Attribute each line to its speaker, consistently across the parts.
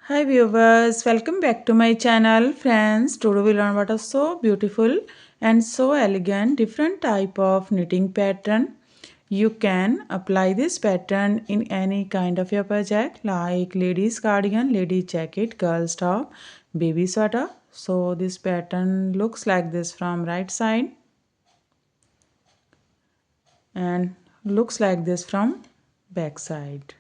Speaker 1: Hi viewers, welcome back to my channel. Friends, today we learn about a so beautiful and so elegant different type of knitting pattern. You can apply this pattern in any kind of your project like ladies cardigan, lady jacket, girls top, baby sweater. So this pattern looks like this from right side and looks like this from back side.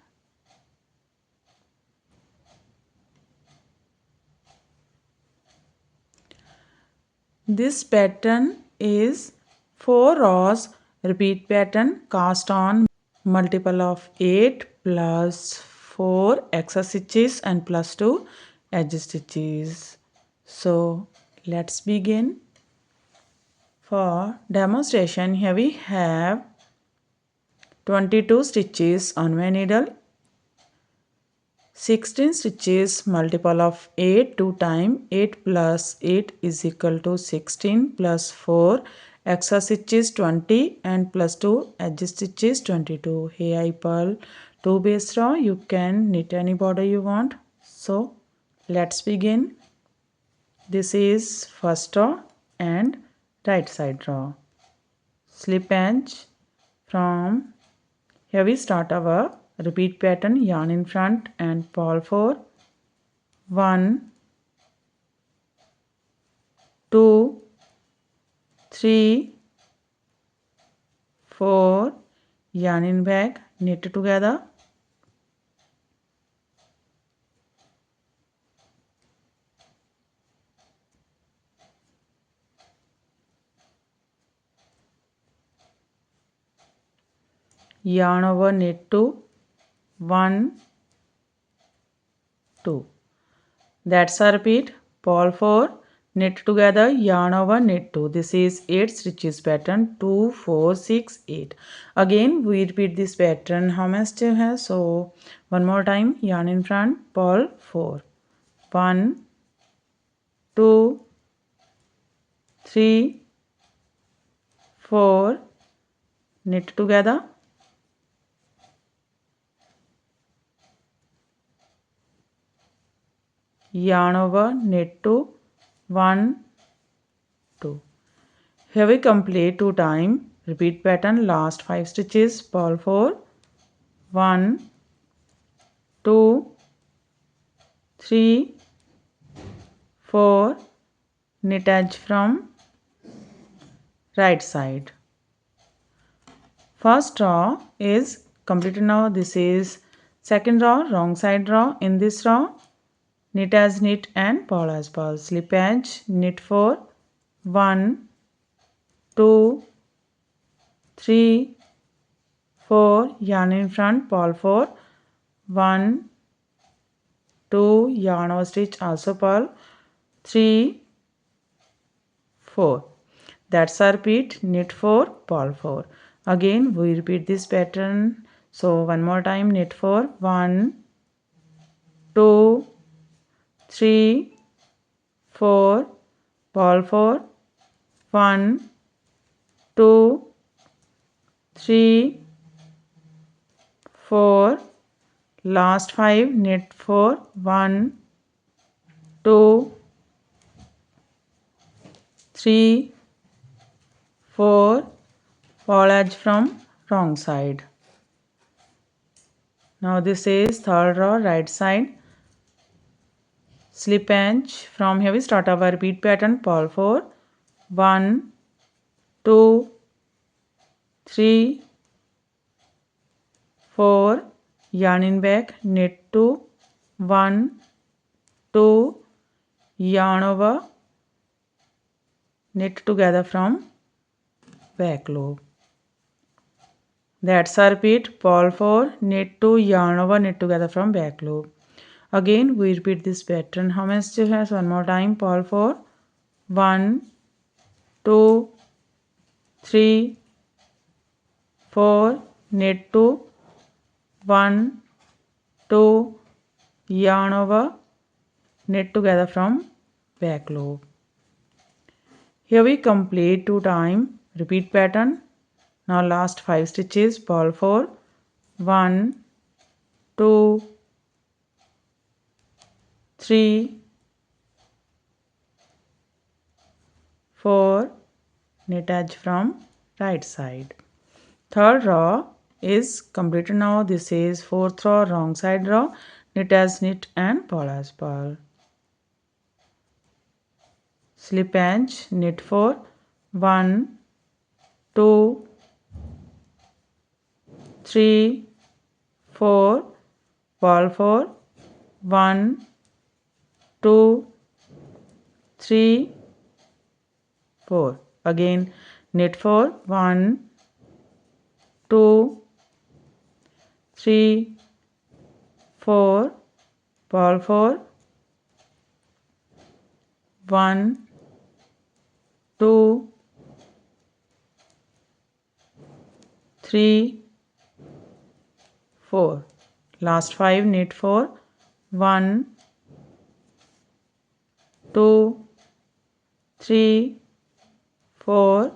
Speaker 1: This pattern is 4 rows repeat pattern cast on multiple of 8 plus 4 extra stitches and plus 2 edge stitches. So let's begin. For demonstration, here we have 22 stitches on my needle, 16 stitches multiple of 8 2 times 8 plus 8 is equal to 16 plus 4 extra stitches 20 and plus 2 edge stitches 22. Here I purl 2 base row. You can knit any border you want. So let's begin. This is first row and right side row. Slip edge from here we start our repeat pattern, yarn in front and purl for 1, 2, 3, 4, yarn in back, knit together, yarn over, knit to 1, 2. That's a repeat. Purl 4, knit together, yarn over, knit 2. This is 8 stitches pattern, 2, 4, 6, 8. Again we repeat this pattern. How many stitches have? So one more time, yarn in front, purl 4. 1, 2, 3, 4, knit together, yarn over, knit to 1, 2. Here we complete 2 times. Repeat pattern, last 5 stitches, purl 4, 1, 2, 3, 4, knit edge from right side. First row is completed now. This is second row, wrong side row. In this row, knit as knit and purl as purl. Slip edge, knit for 1, 2, 3, 4, yarn in front, purl 4, 1, 2, yarn over stitch, also purl, 3, 4. That's our repeat, knit 4, purl 4. Again we repeat this pattern. So one more time, knit 4, 1, 2, 3, 4, purl 4, 1, 2, 3, 4, last 5, knit 4, 1, 2, 3, 4, purl edge from wrong side. Now this is third row, right side. Slip edge from here we start our repeat pattern, purl 4, 1, 2, 3, 4, yarn in back, knit to 1, 2, yarn over, knit together from back loop. That's our repeat, purl 4, knit 2, yarn over, knit together from back loop. Again we repeat this pattern. How many stitches has? One more time, purl 4, 1, 2, 3, 4, knit 2, 1, 2, yarn over, knit together from back loop. Here we complete 2 times repeat pattern. Now last 5 stitches, purl 4, 1, 2, 3 4 knit edge from right side. Third row is completed now. This is fourth row, wrong side row, knit as knit and purl as purl. Slip edge, knit 4, 1 2 3 4 purl 4, 1 2 3 4. Again knit 4, 1 2 3 4 purl 4, 1 2 3 4. Last 5 knit 4, 1 2 3 4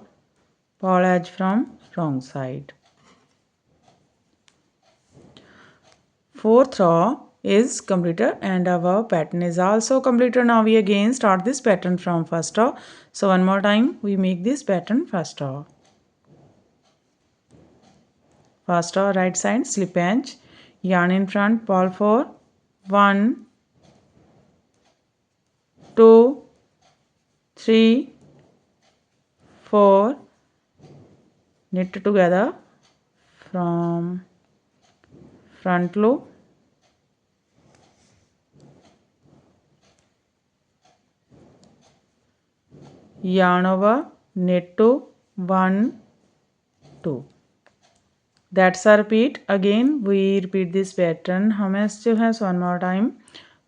Speaker 1: purl edge from wrong side. Fourth row is completed and our pattern is also completed. Now we again start this pattern from first row. So one more time we make this pattern first row. First row right side slip edge, yarn in front, purl 4, 1 2 3 4 knit together from front loop, yarn over, knit to 1 2. That's a repeat. Again we repeat this pattern. हमें जो है one more time.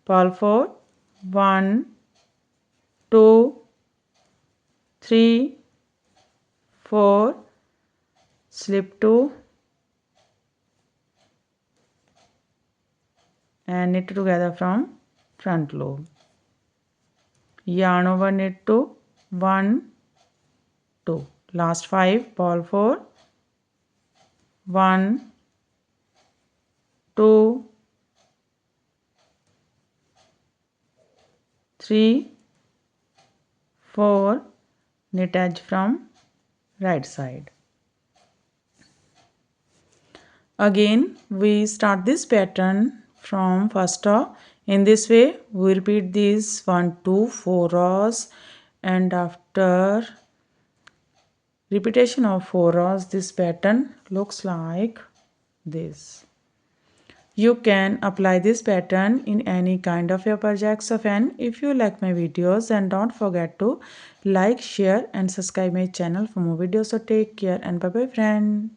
Speaker 1: Purl 4, 1 2 3 4 slip 2 and knit together from front loop, yarn over, knit to 1 2. Last 5 purl 4, 1 2 3 4 knit edge from right side. Again we start this pattern from first row. In this way we repeat these 1 2 4 rows, and after repetition of 4 rows this pattern looks like this. You can apply this pattern in any kind of your projects of and if you like my videos, then don't forget to like, share and subscribe my channel for more videos. So take care and bye bye friend.